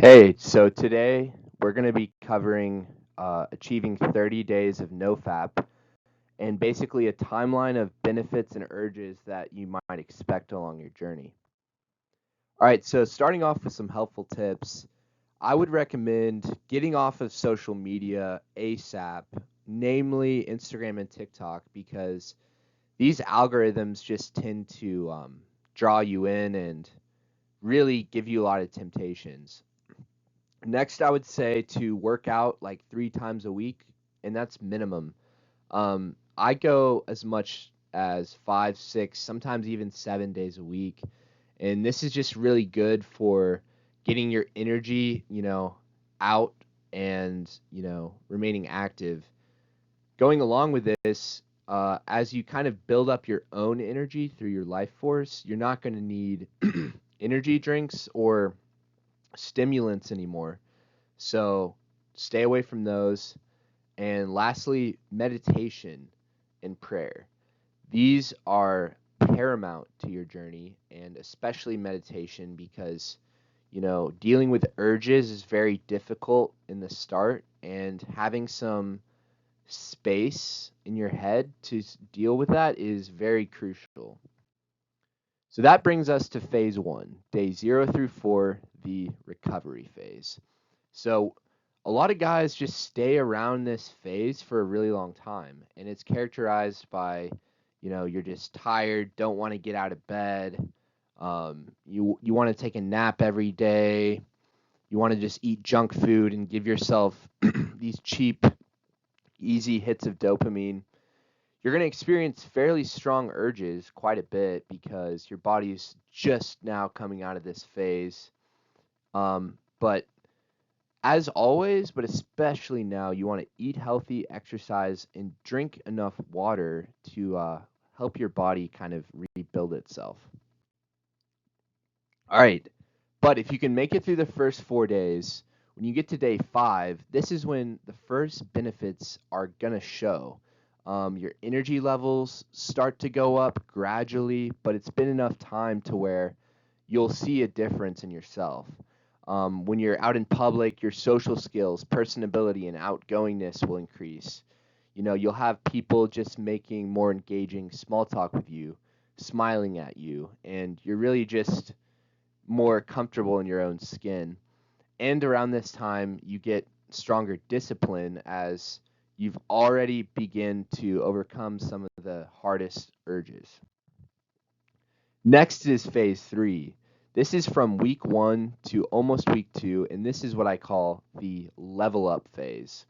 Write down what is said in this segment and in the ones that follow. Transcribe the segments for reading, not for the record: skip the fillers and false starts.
Hey, so today we're going to be covering achieving 30 days of NoFap and basically a timeline of benefits and urges that you might expect along your journey. All right, so starting off with some helpful tips, I would recommend getting off of social media ASAP, namely Instagram and TikTok, because these algorithms just tend to draw you in and really give you a lot of temptations. Next, I would say to work out like 3 times a week, and that's minimum. I go as much as 5, 6, sometimes even 7 days a week, and this is just really good for getting your energy, out and remaining active. Going along with this, as you kind of build up your own energy through your life force, you're not going to need energy drinks or stimulants anymore. So stay away from those. And lastly, meditation and prayer. These are paramount to your journey, and especially meditation because, dealing with urges is very difficult in the start, and having some space in your head to deal with that is very crucial. So that brings us to phase one, day 0 through 4, the recovery phase. So a lot of guys just stay around this phase for a really long time, and it's characterized by, you're just tired, don't want to get out of bed, you want to take a nap every day, you want to just eat junk food and give yourself these cheap, easy hits of dopamine. You're going to experience fairly strong urges quite a bit because your body's just now coming out of this phase. But as always, but especially now, you want to eat healthy, exercise, and drink enough water to help your body kind of rebuild itself. All right. But if you can make it through the first 4 days, when you get to day 5, this is when the first benefits are going to show. Your energy levels start to go up gradually, but it's been enough time to where you'll see a difference in yourself. When you're out in public, your social skills, personability, and outgoingness will increase. You'll have people just making more engaging small talk with you, smiling at you, and you're really just more comfortable in your own skin. And around this time, you get stronger discipline as you've already begun to overcome some of the hardest urges. Next is phase 3. This is from week 1 to almost week 2, and this is what I call the level up phase.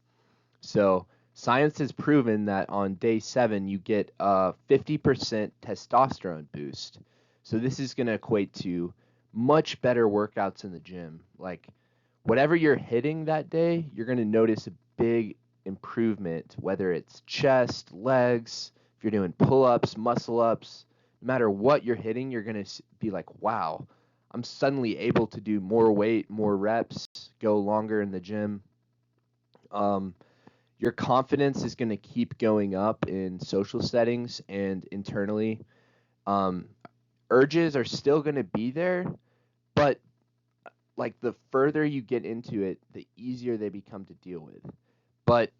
So, science has proven that on day 7, you get a 50% testosterone boost. So, this is going to equate to much better workouts in the gym. Like, whatever you're hitting that day, you're going to notice a big improvement, whether it's chest, legs, if you're doing pull ups, muscle ups, no matter what you're hitting, you're going to be like, wow, I'm suddenly able to do more weight, more reps, go longer in the gym. Um, your confidence is going to keep going up in social settings and internally. Um, Urges are still going to be there, but like the further you get into it, the easier they become to deal with. But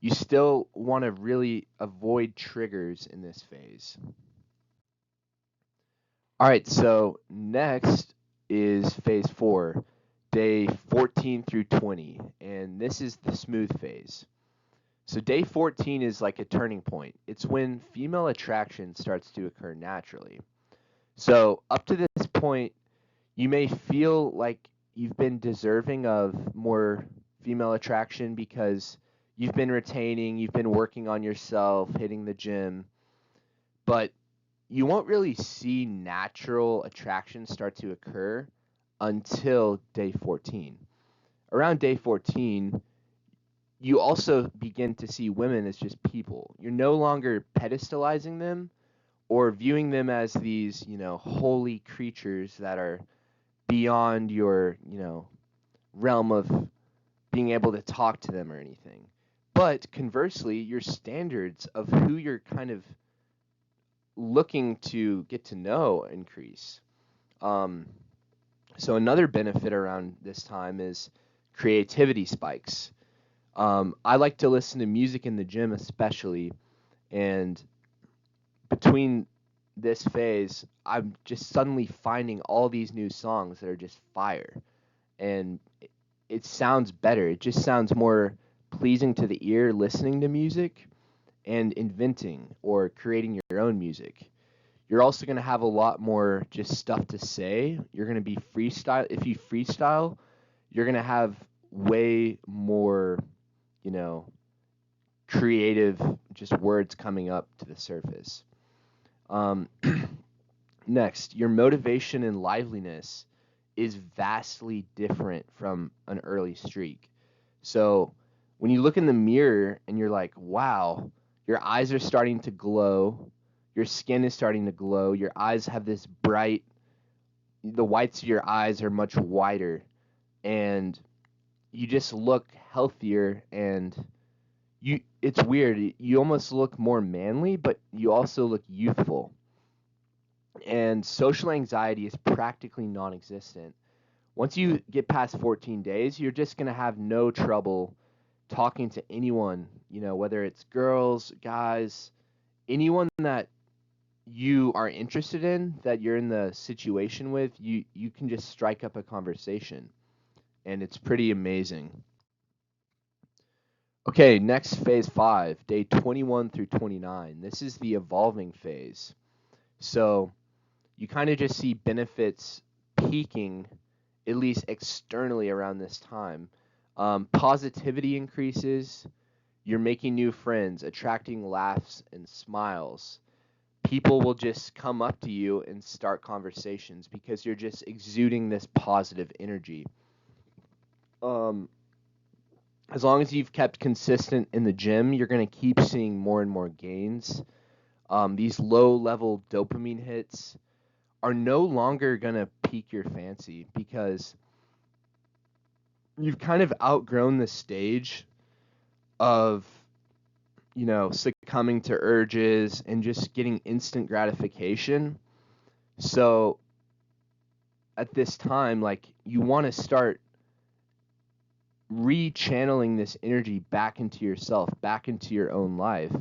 you still want to really avoid triggers in this phase. All right, so next is phase 4, day 14 through 20, and this is the smooth phase. So day 14 is like a turning point. It's when female attraction starts to occur naturally. So up to this point, you may feel like you've been deserving of more female attraction because you've been retaining, you've been working on yourself, hitting the gym, but you won't really see natural attraction start to occur until day 14. Around day 14, you also begin to see women as just people. You're no longer pedestalizing them or viewing them as these, holy creatures that are beyond your, realm of being able to talk to them or anything. But conversely, your standards of who you're kind of looking to get to know increase. Um, So another benefit around this time is creativity spikes. I like to listen to music in the gym especially, and between this phase, I'm just suddenly finding all these new songs that are just fire. And it sounds better. It just sounds more pleasing to the ear listening to music and inventing or creating your own music. You're also going to have a lot more just stuff to say. You're going to be freestyle. If you freestyle, you're going to have way more, you know, creative just words coming up to the surface. Um, Next, your motivation and liveliness is vastly different from an early streak. So when you look in the mirror and you're like, wow, your eyes are starting to glow, your skin is starting to glow, your eyes have this bright, the whites of your eyes are much whiter, and you just look healthier, and it's weird. You almost look more manly, but you also look youthful. And social anxiety is practically non-existent. Once you get past 14 days, you're just going to have no trouble talking to anyone, whether it's girls, guys, anyone that you are interested in, that you're in the situation with, you can just strike up a conversation. And it's pretty amazing. Okay, next phase 5, day 21 through 29. This is the evolving phase. So you kind of just see benefits peaking, at least externally, around this time. Positivity increases. You're making new friends, attracting laughs and smiles. People will just come up to you and start conversations because you're just exuding this positive energy. As long as you've kept consistent in the gym, you're going to keep seeing more and more gains. These low-level dopamine hits are no longer going to pique your fancy because you've kind of outgrown the stage of, succumbing to urges and just getting instant gratification. So at this time, like, you want to start rechanneling this energy back into yourself, back into your own life.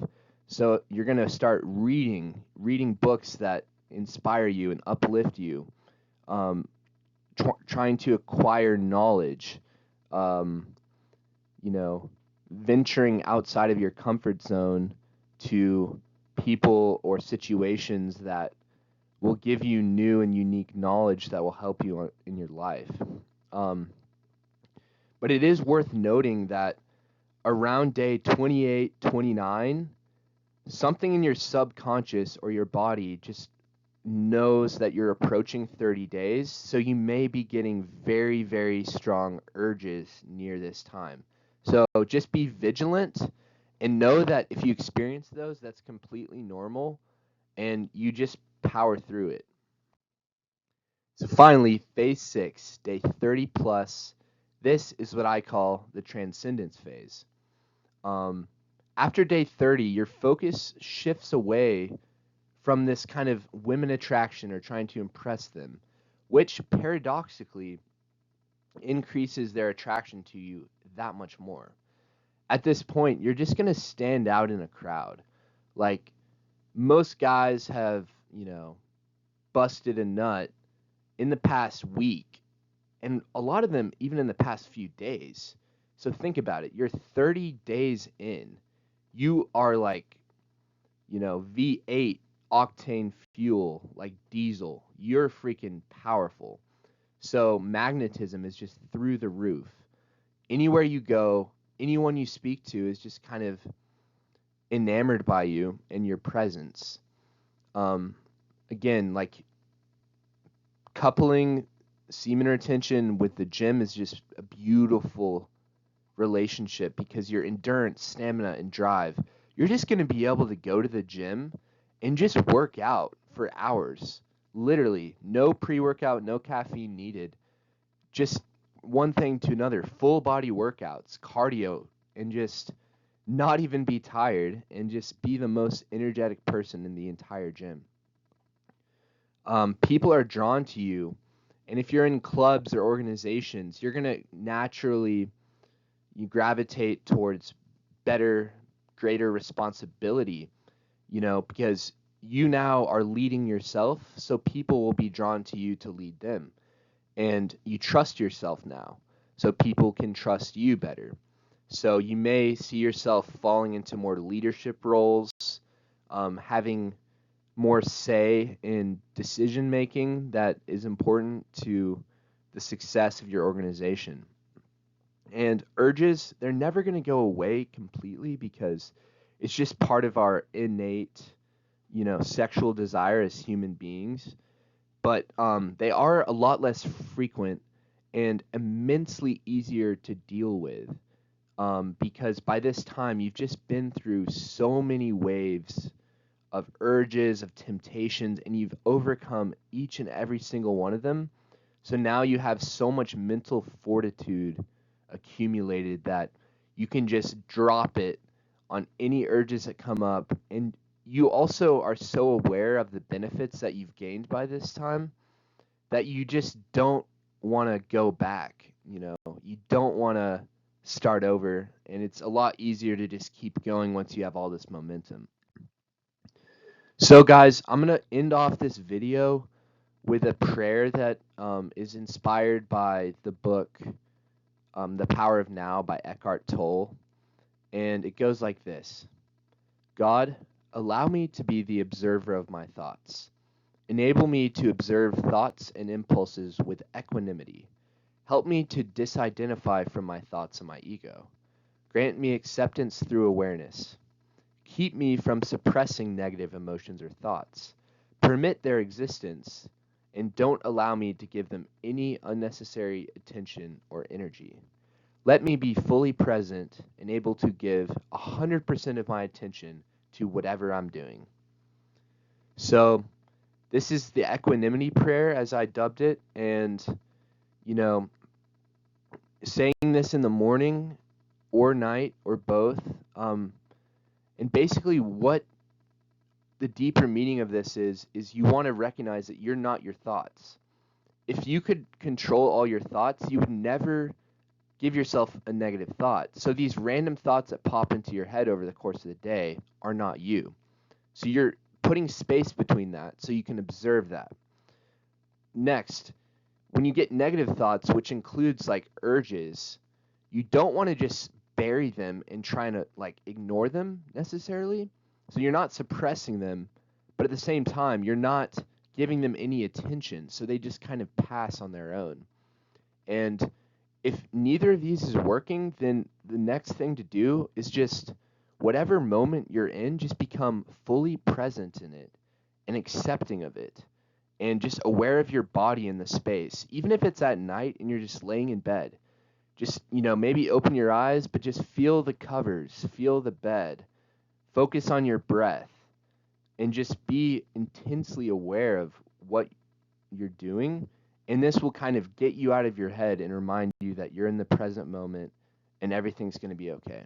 So you're going to start reading books that inspire you and uplift you, trying to acquire knowledge, venturing outside of your comfort zone to people or situations that will give you new and unique knowledge that will help you in your life. But it is worth noting that around day 28, 29, something in your subconscious or your body just knows that you're approaching 30 days, so you may be getting very, very strong urges near this time. So just be vigilant and know that if you experience those, that's completely normal, and you just power through it. So finally, phase 6, day 30 plus. This is what I call the transcendence phase. After day 30, your focus shifts away from this kind of women attraction or trying to impress them, which paradoxically increases their attraction to you that much more. At this point, you're just going to stand out in a crowd. Like, most guys have, busted a nut in the past week, and a lot of them even in the past few days. So think about it. You're 30 days in. You are like, V8 octane fuel, like diesel. You're freaking powerful. So magnetism is just through the roof. Anywhere you go, anyone you speak to is just kind of enamored by you and your presence. Again, like, coupling semen retention with the gym is just a beautiful relationship because your endurance, stamina, and drive, you're just going to be able to go to the gym and just work out for hours. Literally, no pre-workout, no caffeine needed. Just one thing to another, full body workouts, cardio, and just not even be tired and just be the most energetic person in the entire gym. People are drawn to you, And if you're in clubs or organizations, you're going to naturally you gravitate towards better, greater responsibility, because you now are leading yourself, so people will be drawn to you to lead them. And you trust yourself now, so people can trust you better. So you may see yourself falling into more leadership roles, having more say in decision making that is important to the success of your organization. And urges, they're never going to go away completely because it's just part of our innate, sexual desire as human beings. But they are a lot less frequent and immensely easier to deal with, because by this time you've just been through so many waves of urges, of temptations, and you've overcome each and every single one of them. So now you have so much mental fortitude accumulated that you can just drop it on any urges that come up. And you also are so aware of the benefits that you've gained by this time that you just don't want to go back. You don't want to start over. And it's a lot easier to just keep going once you have all this momentum. So, guys, I'm going to end off this video with a prayer that is inspired by the book The Power of Now by Eckhart Tolle. And it goes like this: God, allow me to be the observer of my thoughts. Enable me to observe thoughts and impulses with equanimity. Help me to disidentify from my thoughts and my ego. Grant me acceptance through awareness. Keep me from suppressing negative emotions or thoughts. Permit their existence, and don't allow me to give them any unnecessary attention or energy. Let me be fully present and able to give 100% of my attention to whatever I'm doing. So, this is the equanimity prayer, as I dubbed it, and, saying this in the morning or night or both, and basically what the deeper meaning of this is you want to recognize that you're not your thoughts. If you could control all your thoughts, you would never give yourself a negative thought. So these random thoughts that pop into your head over the course of the day are not you. So you're putting space between that so you can observe that. Next, when you get negative thoughts, which includes like urges, you don't want to just bury them and trying to like ignore them necessarily. So you're not suppressing them, but at the same time, you're not giving them any attention. So they just kind of pass on their own. And if neither of these is working, then the next thing to do is just whatever moment you're in, just become fully present in it and accepting of it and just aware of your body in the space. Even if it's at night and you're just laying in bed, just, maybe open your eyes, but just feel the covers, feel the bed, focus on your breath, and just be intensely aware of what you're doing. And this will kind of get you out of your head and remind you that you're in the present moment and everything's going to be okay.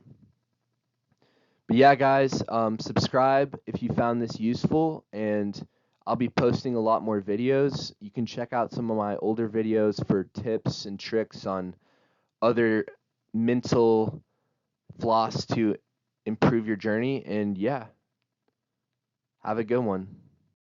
But yeah, guys, subscribe if you found this useful, and I'll be posting a lot more videos. You can check out some of my older videos for tips and tricks on other mental floss to improve your journey. And yeah, have a good one.